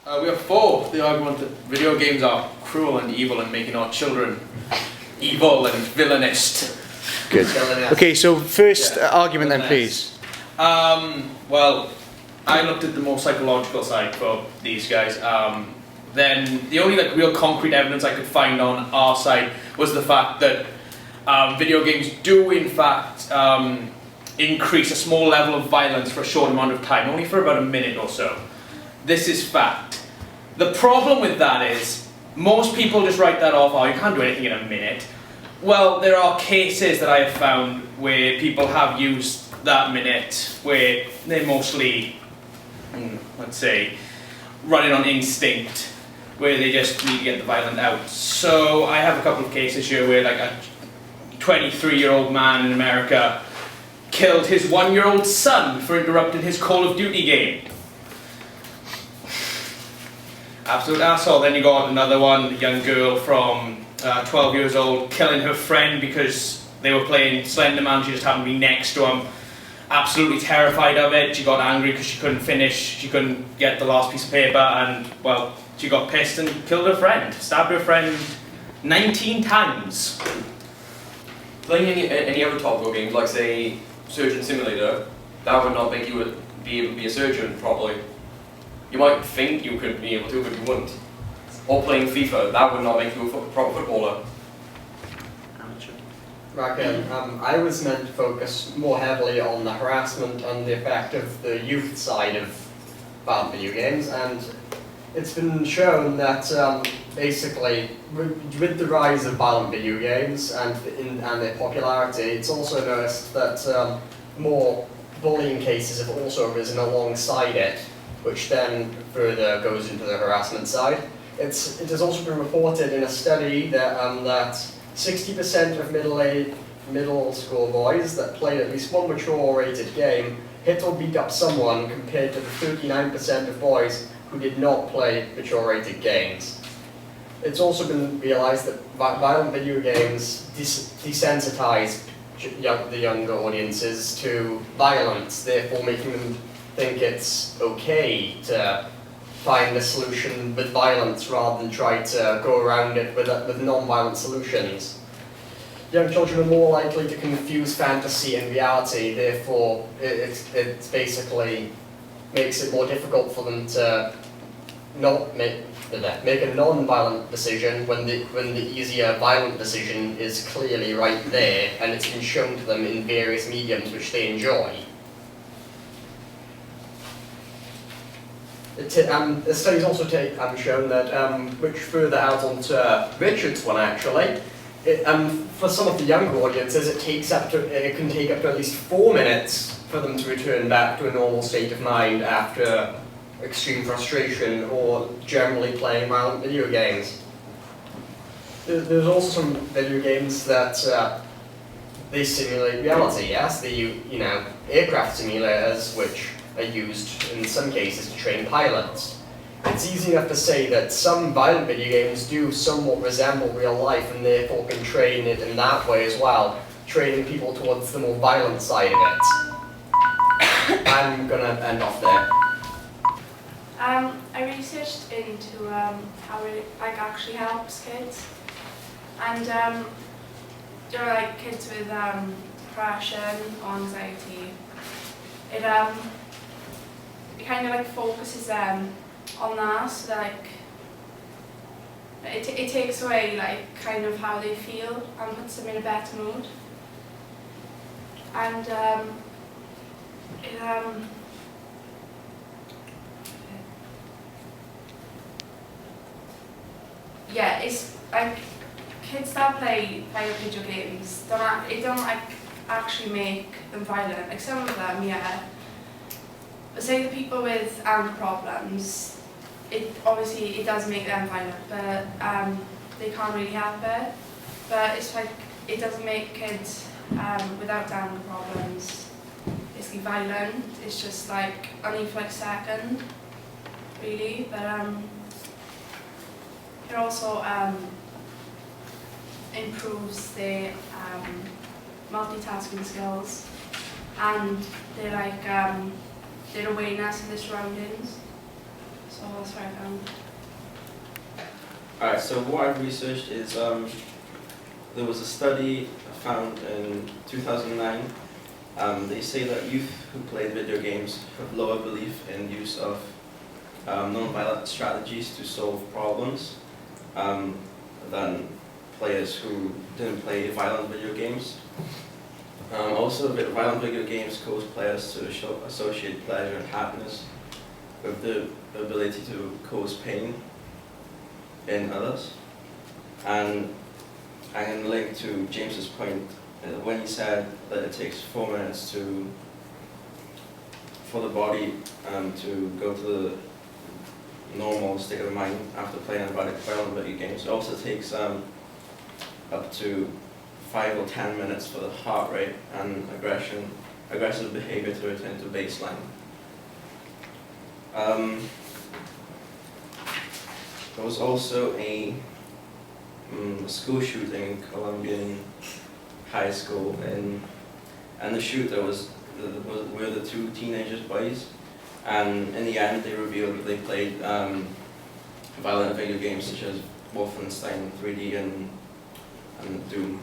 We have four. The argument that video games are cruel and evil and making our children evil and villainous. Good. Okay, so first argument then, please. Well, I looked at the more psychological side for these guys. Then the only real concrete evidence I could find on our side was the fact that video games do in fact increase a small level of violence for a short amount of time, only for about a minute or so. This is fact. The problem with that is most people just write that off, oh, you can't do anything in a minute. Well, there are cases that I have found where people have used that minute where they're mostly, let's say, running on instinct, where they just need to get the violent out. So I have a couple of cases here where like a 23-year-old man in America killed his 1-year-old son for interrupting his Call of Duty game. Absolute asshole. Then you got another one, a young girl from 12 years old, killing her friend because they were playing Slender Man. She just happened to be next to him. Absolutely terrified of it. She got angry because she couldn't get the last piece of paper, and well, she got pissed and killed her friend. Stabbed her friend 19 times. Playing any other topical games, like say Surgeon Simulator, that would not make you be able to be a surgeon properly. You might think you could be able to, but you wouldn't. Or playing FIFA, that would not make you a proper footballer. I was meant to focus more heavily on the harassment and the effect of the youth side of violent video games, and it's been shown that basically with the rise of violent video games and their popularity, it's also noticed that more bullying cases have also arisen alongside it, which then further goes into the harassment side. It has also been reported in a study that that 60% of middle school boys that played at least one mature-rated game hit or beat up someone, compared to the 39% of boys who did not play mature-rated games. It's also been realized that violent video games desensitize the younger audiences to violence, therefore making them think it's okay to find a solution with violence rather than try to go around it with non-violent solutions. Young children are more likely to confuse fantasy and reality, therefore it basically makes it more difficult for them to not make a non-violent decision when the easier violent decision is clearly right there and it's been shown to them in various mediums which they enjoy. The studies also shown that, which further out onto Richard's one actually, for some of the younger audiences it can take up to at least 4 minutes for them to return back to a normal state of mind after extreme frustration or generally playing violent video games. There's also some video games that they simulate reality, yes? Aircraft simulators, which are used in some cases to train pilots. It's easy enough to say that some violent video games do somewhat resemble real life and therefore can train it in that way as well, training people towards the more violent side of it. I'm gonna end off there. I researched into how it actually helps kids, and there are like kids with depression or anxiety. It kind of like focuses them on that, so that it takes away like kind of how they feel and puts them in a better mood. And it's like kids that play video games don't like actually make them violent. Like some of them, yeah. But say the people with anger problems, it does make them violent, but they can't really help it. But it's like it doesn't make kids without anger problems basically violent. It's just like only for like a second, really. But it also improves their multitasking skills and their awareness of their surroundings. So So that's what I found. Alright, so what I've researched is there was a study found in 2009. They say that youth who play video games have lower belief in use of non-violent strategies to solve problems than players who didn't play violent video games. Also, violent video games cause players to associate pleasure and happiness with the ability to cause pain in others. And I can link to James's point when he said that it takes 4 minutes for the body to go to the normal state of mind after playing violent video games. It also takes up to 5 or 10 minutes for the heart rate and aggressive behavior to return to baseline. There was also a school shooting in Colombian high school, and the shooter were the 2 teenagers boys, and in the end they revealed that they played violent video games such as Wolfenstein 3D and Doom.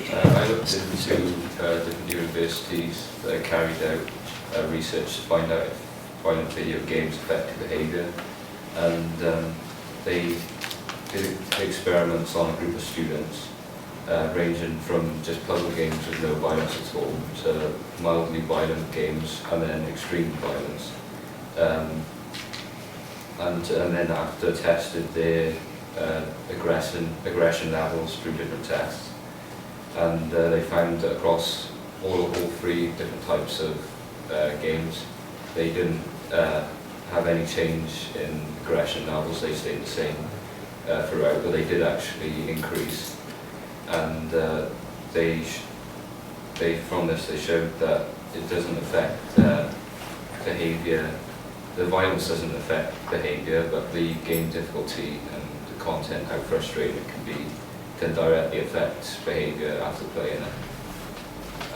I looked into different universities that carried out research to find out if violent video games affect behaviour, and they did experiments on a group of students ranging from just puzzle games with no violence at all to mildly violent games and then extreme violence. And then after tested their aggression levels through different tests, and they found that across all 3 different types of games, they didn't have any change in aggression levels. They stayed the same throughout, but they did actually increase. And from this they showed that it doesn't affect behaviour. The violence doesn't affect behaviour, but the game difficulty and the content, how frustrating it can directly affect behaviour after playing it.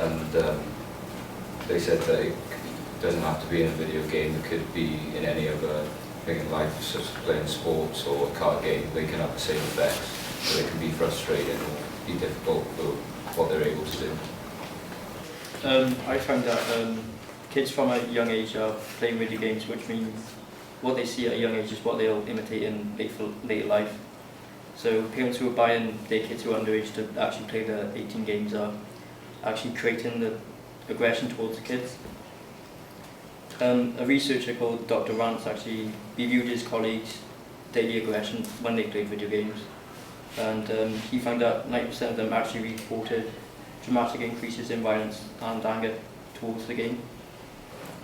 And they said that it doesn't have to be in a video game, it could be in any other thing in life, such as playing sports or a card game. They can have the same effects, so they can be frustrating or be difficult for what they're able to do. I found that kids from a young age are playing video games, which means what they see at a young age is what they'll imitate in later life. So parents who are buying their kids who are underage to actually play the 18 games are actually creating the aggression towards the kids. A researcher called Dr. Rance actually reviewed his colleagues' daily aggression when they played video games, and he found that 90% of them actually reported dramatic increases in violence and anger towards the game.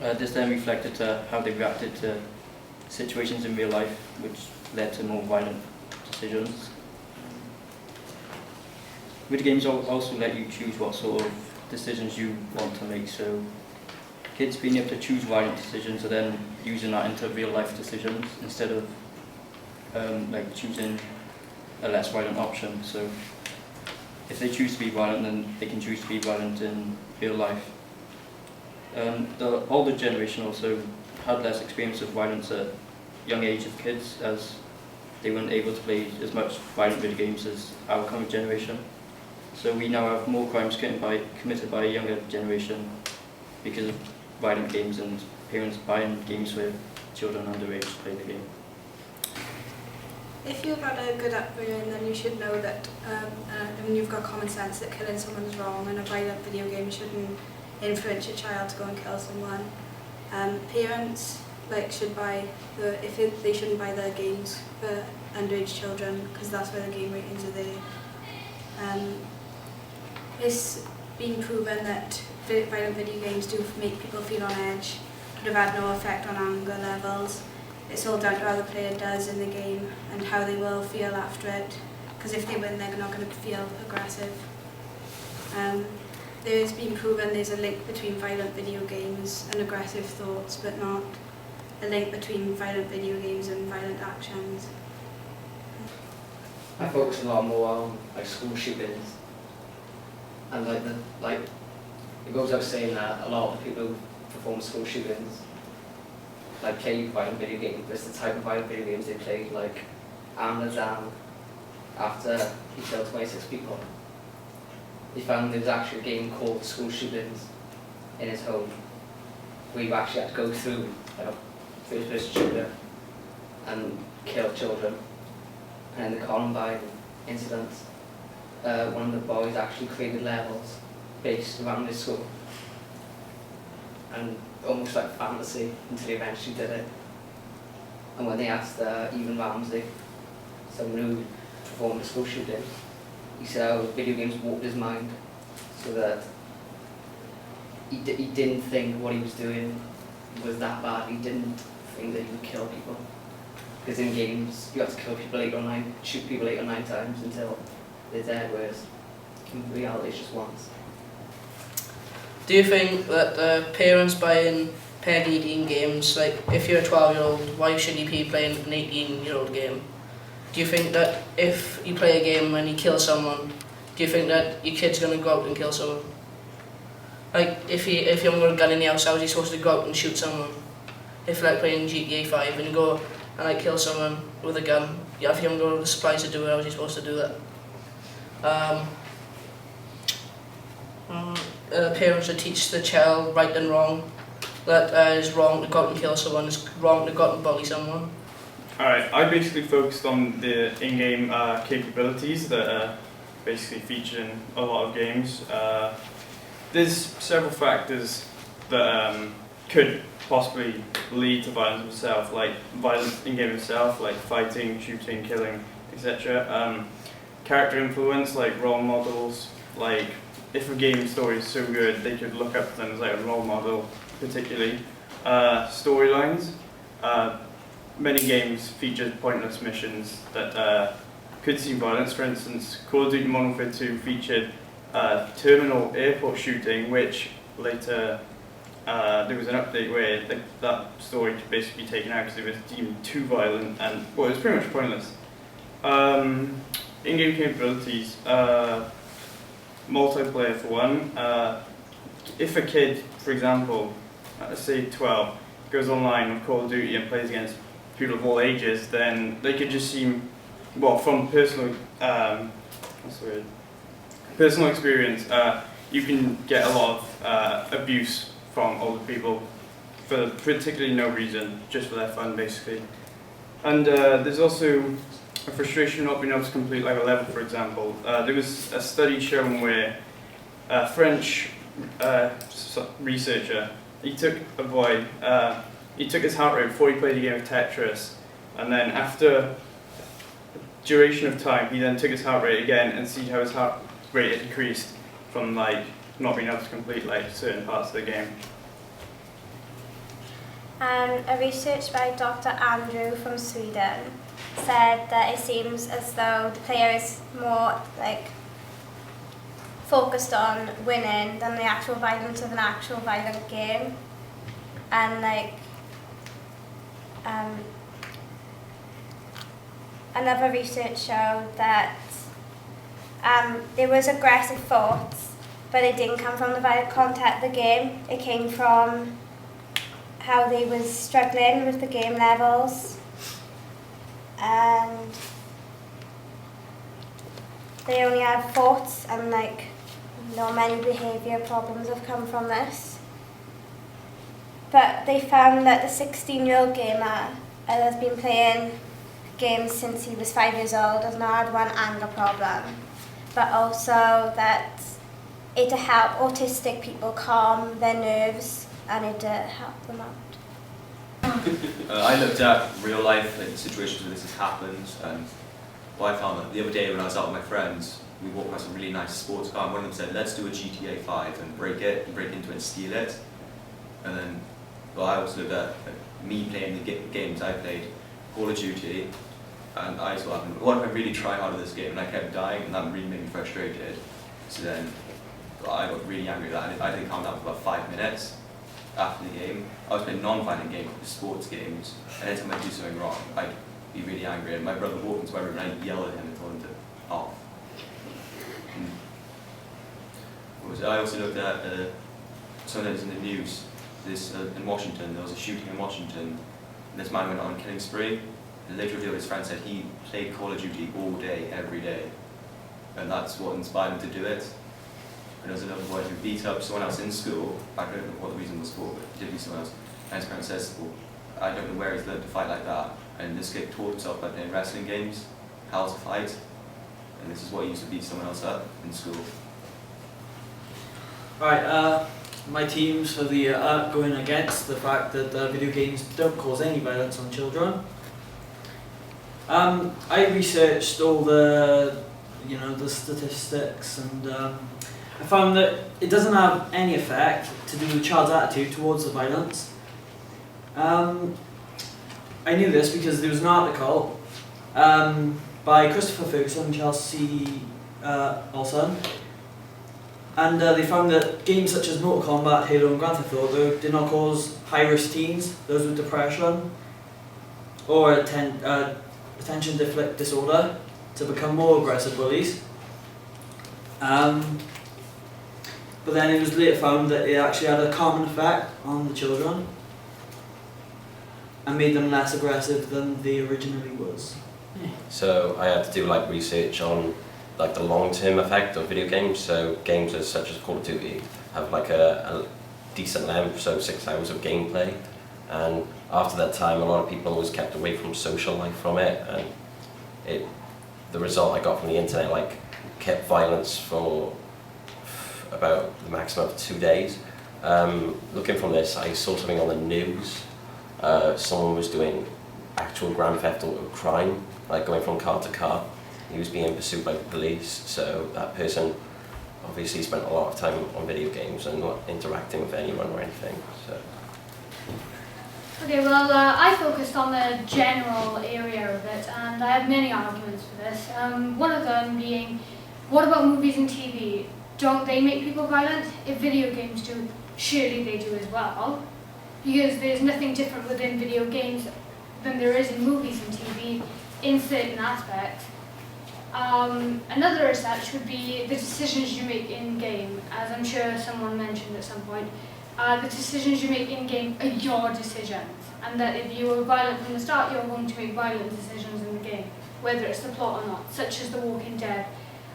This then reflected how they reacted to situations in real life, which led to more violent decisions. Video games also let you choose what sort of decisions you want to make, so kids being able to choose violent decisions are then using that into real life decisions instead of like choosing a less violent option. So if they choose to be violent, then they can choose to be violent in real life. The older generation also had less experience of violence at young age of kids, as they weren't able to play as much violent video games as our current generation. So we now have more crimes committed by a younger generation because of violent games and parents buying games for children underage to play the game. If you've had a good upbringing, then you should know that and you've got common sense that killing someone is wrong, and a violent video game shouldn't influence your child to go and kill someone. Parents should buy they shouldn't buy their games for underage children, because that's where the game ratings are there. It's been proven that violent video games do make people feel on edge, but have had no effect on anger levels. It's all down to how the player does in the game and how they will feel after it, because if they win, they're not going to feel aggressive. There's been proven there's a link between violent video games and aggressive thoughts, but not a link between violent video games and violent actions. I focus a lot more on school shootings, and it goes without saying that a lot of the people who perform school shootings, like play violent video games. It's the type of violent video games they played, like Amazon, after he killed 26 people. He found there was actually a game called School Shootings in his home, where you actually had to go through a first-person shooter and kill children. And in the Columbine incident, one of the boys actually created levels based around his school, and almost like fantasy until he eventually did it. And when they asked Evan Ramsey, someone who performed a school shooting, he said how video games warped his mind, so that he didn't think what he was doing was that bad. He didn't think that he would kill people. Because in games, you have to kill people 8 or 9, shoot people 8 or 9 times until they're dead, whereas in reality it's just once. Do you think that parents buying PEG 18 games, like if you're a 12-year-old, why should you be playing an 18-year-old game? Do you think that if you play a game and you kill someone, do you think that your kid's going to go out and kill someone? Like if you haven't got a gun in the house, how is he supposed to go out and shoot someone? If you're like playing GTA 5 and you go and like kill someone with a gun, if you haven't got all the supplies to do it, how is he supposed to do that? Parents should teach the child right and wrong. That it's wrong to go out and kill someone, it's wrong to go out and bully someone. Alright, I basically focused on the in-game capabilities that are basically featured in a lot of games. There's several factors that could possibly lead to violence itself, like violence in-game itself, like fighting, shooting, killing, etc. Character influence, like role models, like if a game story is so good, they could look up to them as like a role model, particularly. Storylines. Many games feature pointless missions that could see violence. For instance, Call of Duty Modern Warfare 2 featured terminal airport shooting, which later there was an update where that story could basically be taken out because it was deemed too violent and, well, it was pretty much pointless. In-game capabilities, multiplayer for one. If a kid, for example, let's say 12, goes online with Call of Duty and plays against people of all ages, then they could just seem, well, from personal, personal experience, you can get a lot of abuse from older people for particularly no reason, just for their fun, basically. And there's also a frustration not being able to complete like a level, for example. There was a study shown where a French researcher, he took a boy, he took his heart rate before he played a game of Tetris, and then after duration of time, he then took his heart rate again and see how his heart rate had increased from like not being able to complete like certain parts of the game. A research by Dr. Andrew from Sweden said that it seems as though the player is more like focused on winning than the actual violence of an actual violent game, and like another research showed that there was aggressive thoughts, but it didn't come from the violent content of the game. It came from how they was struggling with the game levels, and they only had thoughts, and like not many behaviour problems have come from this. But they found that the 16-year-old gamer has been playing games since he was 5 years old, has not had one anger problem, but also that it to help autistic people calm their nerves and it to help them out. I looked at real life like, situations where this has happened, and what I found that the other day when I was out with my friends, we walked past a really nice sports car, and one of them said, let's do a GTA 5 and break into it and steal it. And then, well, I also looked at me playing the games I played, Call of Duty, and I thought, what if I really try hard at this game? And I kept dying, and that really made me frustrated. So then, I got really angry at that, and I didn't calm down for about 5 minutes after the game. I was playing non-violent games, sports games, and anytime I do something wrong, I'd be really angry, and my brother walked into my room and I'd yell at him and told him to off. I also looked at something that was in the news. In Washington, there was a shooting in Washington And this man went on a killing spree. And later revealed his friend said he played Call of Duty all day, every day. And that's what inspired him to do it. And there was another boy who beat up someone else in school. I don't know what the reason was for, but he did beat someone else. And his parent says, well, I don't know where he's learned to fight like that. And this kid taught himself by playing wrestling games, how to fight. And this is what he used to beat someone else up in school. Right, my teams for the year are going against the fact that video games don't cause any violence on children. I researched all the statistics, and I found that it doesn't have any effect to do with the child's attitude towards the violence. I knew this because there was an article by Christopher Ferguson and Chelsea Olsen, and they found that games such as Mortal Kombat, Halo and Grand Theft Auto did not cause high-risk teens, those with depression or attention deficit disorder, to become more aggressive bullies. But then it was later found that it actually had a calming effect on the children and made them less aggressive than they originally was. So I had to do like research on like the long-term effect of video games. So games such as Call of Duty have like a decent length, so 6 hours of gameplay, and after that time a lot of people was kept away from social life from it, and the result I got from the internet like kept violence for about the maximum of 2 days. Looking from this, I saw something on the news. Someone was doing actual Grand Theft Auto crime, like going from car to car. He was being pursued by the police, so that person obviously spent a lot of time on video games and not interacting with anyone or anything. So. Okay, well, I focused on the general area of it, and I had many arguments for this. One of them being, what about movies and TV? Don't they make people violent? If video games do, surely they do as well. Because there's nothing different within video games than there is in movies and TV in certain aspects. Another research would be the decisions you make in-game. As I'm sure someone mentioned at some point, the decisions you make in-game are your decisions. And that if you are violent from the start, you're going to make violent decisions in the game, whether it's the plot or not, such as The Walking Dead.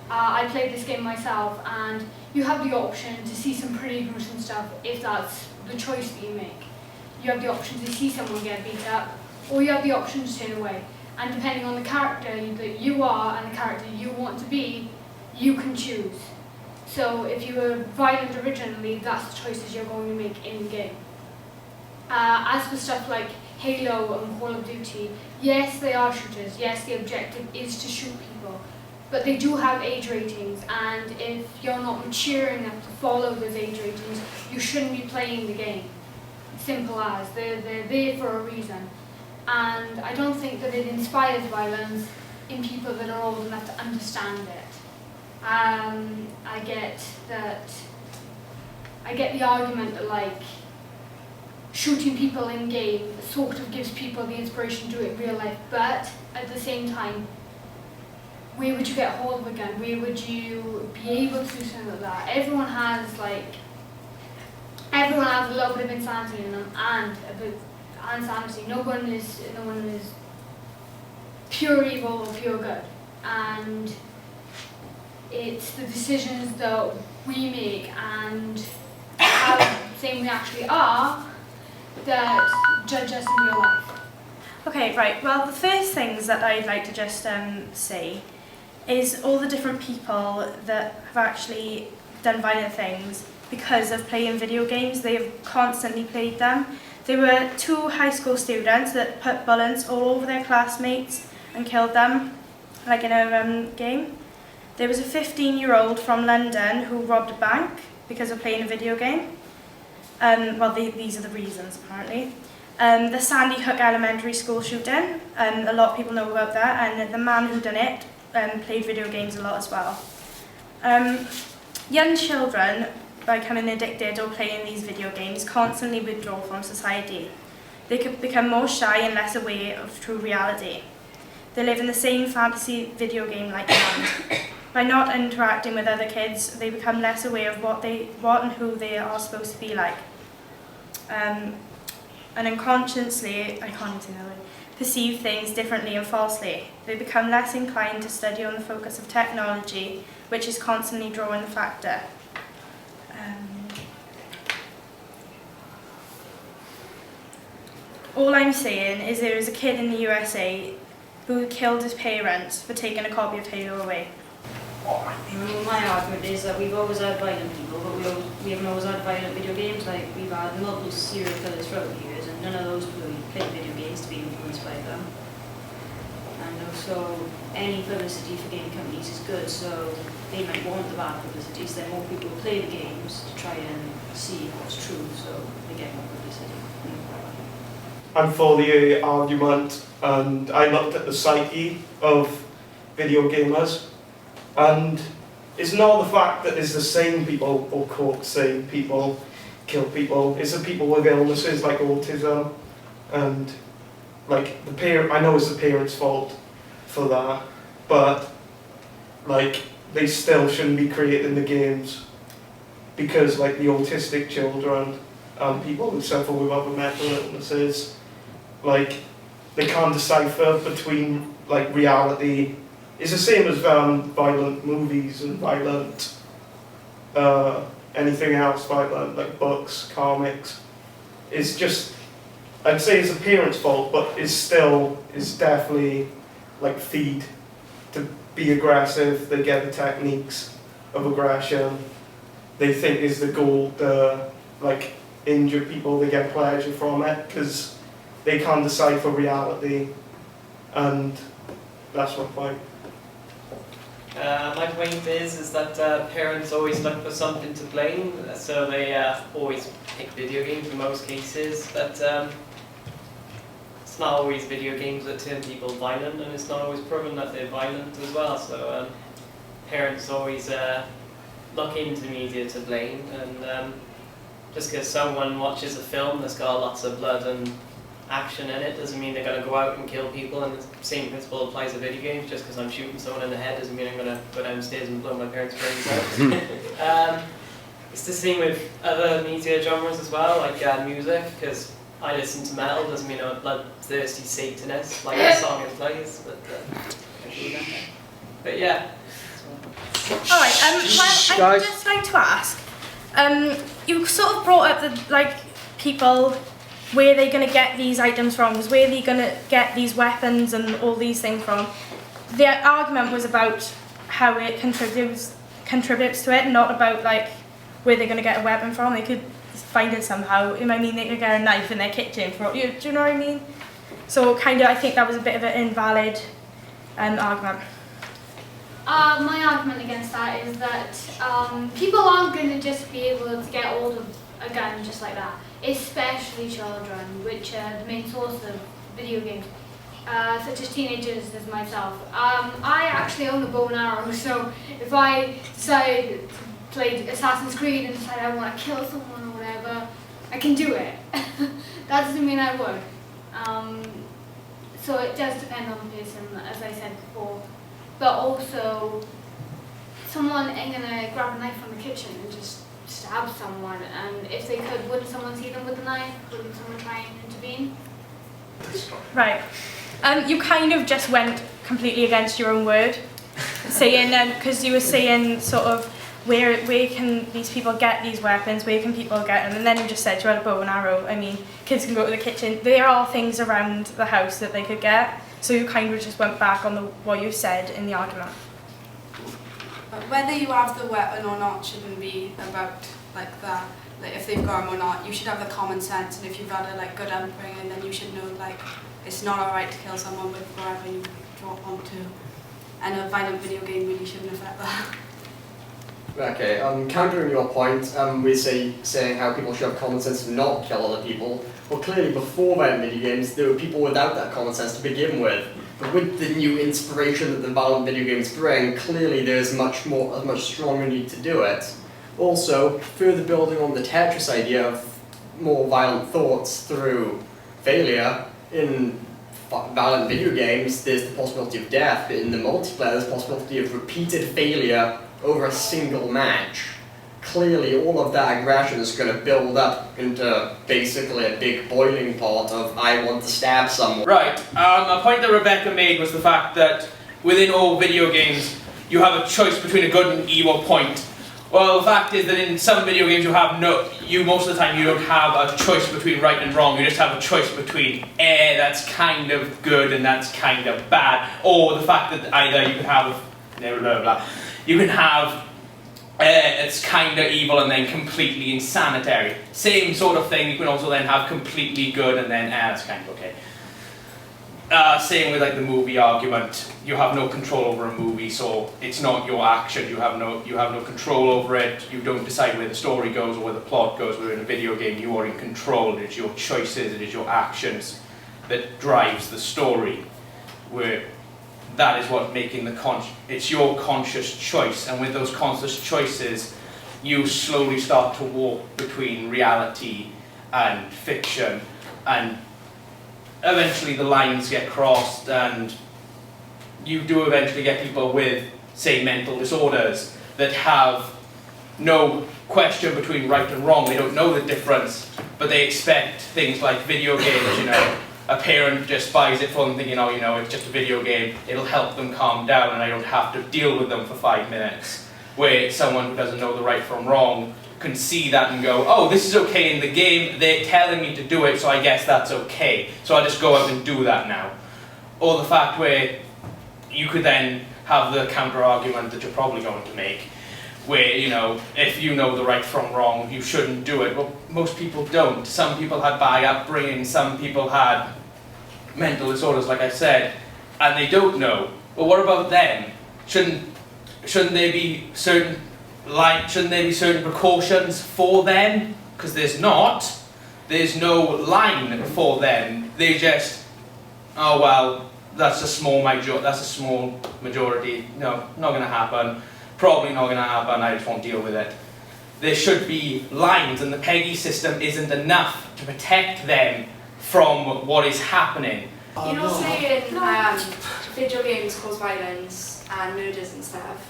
I played this game myself, and you have the option to see some pretty gruesome stuff if that's the choice that you make. You have the option to see someone get beat up, or you have the option to turn away. And depending on the character that you are and the character you want to be, you can choose. So if you were violent originally, that's the choices you're going to make in the game. As for stuff like Halo and Call of Duty, yes, they are shooters. Yes, the objective is to shoot people. But they do have age ratings, and if you're not mature enough to follow those age ratings, you shouldn't be playing the game. Simple as. They're there for a reason. And I don't think that it inspires violence in people that are old enough to understand it. I get the argument that like shooting people in game sort of gives people the inspiration to do it in real life, but at the same time, where would you get hold of a gun? Where would you be able to do something like that? Everyone has a little bit of insanity in them, and a bit insanity. No one is pure evil or pure good, and it's the decisions that we make and how same we actually are that judge us in real life. Okay, right. Well, the first things that I'd like to just say is all the different people that have actually done violent things because of playing video games. They have constantly played them. There were 2 high school students that put bullets all over their classmates and killed them, like in a game. There was a 15-year-old from London who robbed a bank because of playing a video game. These are the reasons, apparently. The Sandy Hook Elementary School shooting, a lot of people know about that, and the man who done it played video games a lot as well. Young children, by becoming addicted or playing these video games, constantly withdraw from society. They could become more shy and less aware of true reality. They live in the same fantasy video game-like land. By not interacting with other kids, they become less aware of what and who they are supposed to be like. and unconsciously, perceive things differently and falsely. They become less inclined to study on the focus of technology, which is constantly drawing the factor. All I'm saying is there is a kid in the USA who killed his parents for taking a copy of Halo away. My argument is that we've always had violent people, but we haven't always had violent video games. Like, we've had multiple serial killers throughout the years, and none of those people who play video games to be influenced by them. And also, any publicity for game companies is good, so they might want the bad publicity, so then more people play the games to try and see what's true, so they get more publicity. I'm for the argument, and I looked at the psyche of video gamers, and it's not the fact that it's the same people, or quote, same people, kill people. It's the people with illnesses like autism, and like I know it's the parents' fault for that, but like they still shouldn't be creating the games, because like the autistic children and people who suffer with other mental illnesses, like they can't decipher between like reality. It's the same as violent movies and violent anything else violent, like books, comics. It's just, I'd say it's the parents' fault, but it's definitely like feed to be aggressive. They get the techniques of aggression. They think is the goal to like injure people. They get pleasure from it because they can't decipher reality, and that's my point. My point is that parents always look for something to blame, so they always pick video games in most cases, but it's not always video games that turn people violent, and it's not always proven that they're violent as well, so parents always look into media to blame, and just because someone watches a film that's got lots of blood and action in it doesn't mean they're going to go out and kill people, and the same principle applies to video games. Just because I'm shooting someone in the head doesn't mean I'm going to go downstairs and blow my parents' brains out. It's the same with other media genres as well, like music, because I listen to metal doesn't mean I'm a bloodthirsty Satanist, like the song it plays, but yeah. Alright, I'd just like to ask, you sort of brought up the, like, people, where they're going to get these items from, where they're going to get these weapons and all these things from. The argument was about how it contributes to it, not about like where they're going to get a weapon from. They could find it somehow. It might mean they could get a knife in their kitchen. Do you know what I mean? So kind of, I think that was a bit of an invalid argument. My argument against that is that people aren't going to just be able to get hold of a gun just like that, especially children, which are the main source of video games, such as teenagers as myself. I actually own a bow and arrow, so if I decide to play Assassin's Creed and decide I want to kill someone or whatever, I can do it. That doesn't mean I would. So it does depend on the person, as I said before. But also, someone ain't gonna grab a knife from the kitchen and just stab someone, and if they could, wouldn't someone see them with the knife? Wouldn't someone try and intervene? Right. You kind of just went completely against your own word, saying, because you were saying sort of, where can these people get these weapons, where can people get them, and then you just said you had a bow and arrow. I mean, kids can go to the kitchen, there are things around the house that they could get, so you kind of just went back on what you said in the argument. Whether you have the weapon or not shouldn't be about like that. Like if they've got them or not, you should have the common sense, and if you've had a like good upbringing, then you should know like it's not alright to kill someone with whatever you want to. And a violent video game really shouldn't affect that. Okay, countering your point, we saying how people should have common sense to not kill other people. Well, clearly before violent video games, there were people without that common sense to begin with. But with the new inspiration that the violent video games bring, clearly there's a much stronger need to do it. Also, further building on the Tetris idea of more violent thoughts through failure, in violent video games there's the possibility of death, but in the multiplayer there's the possibility of repeated failure over a single match. clearly all of that aggression is going to build up into basically a big boiling pot of I want to stab someone. Right, a point that Rebecca made was the fact that within all video games you have a choice between a good and evil point. Well, the fact is that in some video games most of the time you don't have a choice between right and wrong, you just have a choice between that's kind of good and that's kind of bad, or the fact that either you can have, blah blah blah, you can have it's kind of evil and then completely insanitary. Same sort of thing, you can also then have completely good and then it's kind of okay. Same with like the movie argument. You have no control over a movie, so it's not your action. You have no control over it. You don't decide where the story goes or where the plot goes. Where in a video game, you are in control. It's your choices. It is your actions that drives the story. Where that is what making it's your conscious choice. And with those conscious choices, you slowly start to walk between reality and fiction, and eventually the lines get crossed, and you do eventually get people with, say, mental disorders that have no question between right and wrong. They don't know the difference, but they expect things like video games, a parent just buys it for them thinking, it's just a video game, it'll help them calm down and I don't have to deal with them for 5 minutes. Where someone who doesn't know the right from wrong can see that and go, oh, this is okay in the game, they're telling me to do it, so I guess that's okay. So I'll just go out and do that now. Or the fact where you could then have the counter-argument that you're probably going to make, where, if you know the right from wrong, you shouldn't do it. Well, most people don't. Some people had bad upbringing, some people had mental disorders, like I said, and they don't know. But what about them? Shouldn't there be certain precautions for them? Because there's not. There's no line for them. They just, oh well, that's a small majority. No, not going to happen. Probably not going to happen. I just won't deal with it. There should be lines, and the PEGI system isn't enough to protect them from what is happening. Saying video games cause violence and murders and stuff.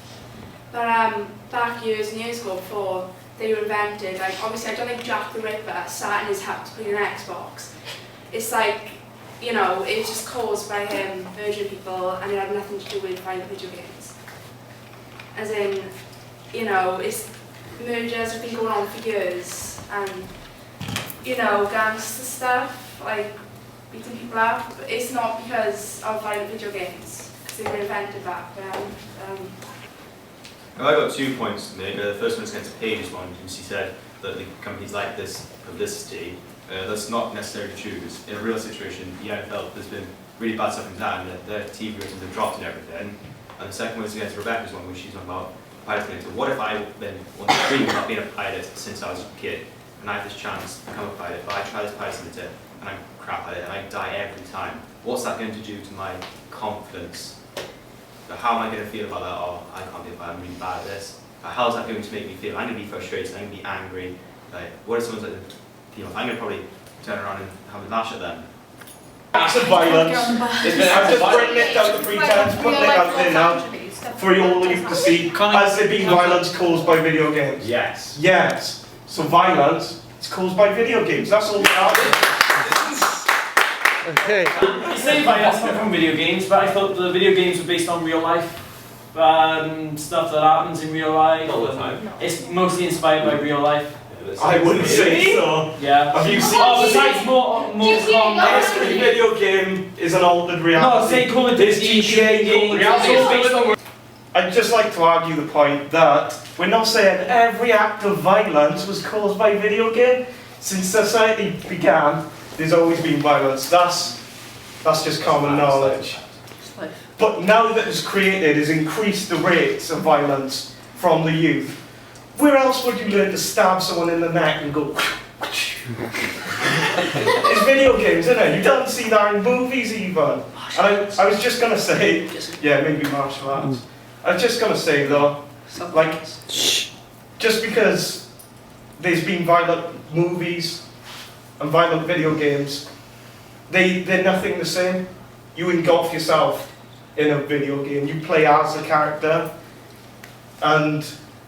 But back years and years ago, before they were invented, obviously I don't think Jack the Ripper sat in his house playing an Xbox. It's like, it's just caused by him murdering people, and it had nothing to do with violent video games. As in, it's murders have been going on for years, and gangster stuff, like beating people up. It's not because of violent video games, because they were invented back then. I got 2 points to make. The first one is against Paige's one. She said that the companies like this publicity. That's not necessarily true, because in a real situation, the NFL, there's been really bad stuff in town, that their TV ratings have dropped and everything. And the second one is against Rebecca's one, where she's talking about piloting. So what if I've been dreaming about being a pilot since I was a kid, and I have this chance to become a pilot, but I try this pilot simulator, and I'm crap at it, and I die every time. What's that going to do to my confidence? So how am I going to feel about that? Oh, I can't be a pilot, I'm really bad at this. How's that going to make me feel? I'm going to be frustrated, I'm going to be angry. Like, what if someone's like, I'm going to probably turn around and have a lash at them. Acts of violence. I'm just bringing it down to pretense, putting it out there now for you all to see. Has there been violence caused by video games? Yes. Yes. So violence is caused by video games. That's all we are. Okay. You say violence from video games, but I thought the video games were based on real life stuff that happens in real life. All the time. It's mostly inspired by real life. I wouldn't say so. Yeah. Have you seen? Oh, besides more Every video game is an altered reality. No, say Call of Duty, GTA games. I'd just like to argue the point that we're not saying every act of violence was caused by video game. Since society began, there's always been violence. That's just common knowledge. But now that it's created, has increased the rates of violence from the youth. Where else would you learn to stab someone in the neck and go? It's video games, isn't it? You don't see that in movies even. And I was just gonna say, yeah, maybe martial arts. I was just gonna say though, like, just because there's been violent movies and violent video games, they're nothing the same. You engulf yourself in a video game. You play as a character, and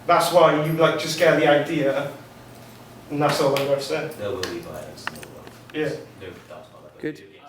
That's why you like just get the idea, and that's all I'm going to say. There will be violence in the world. Yeah. No, that's not like a Good. video game.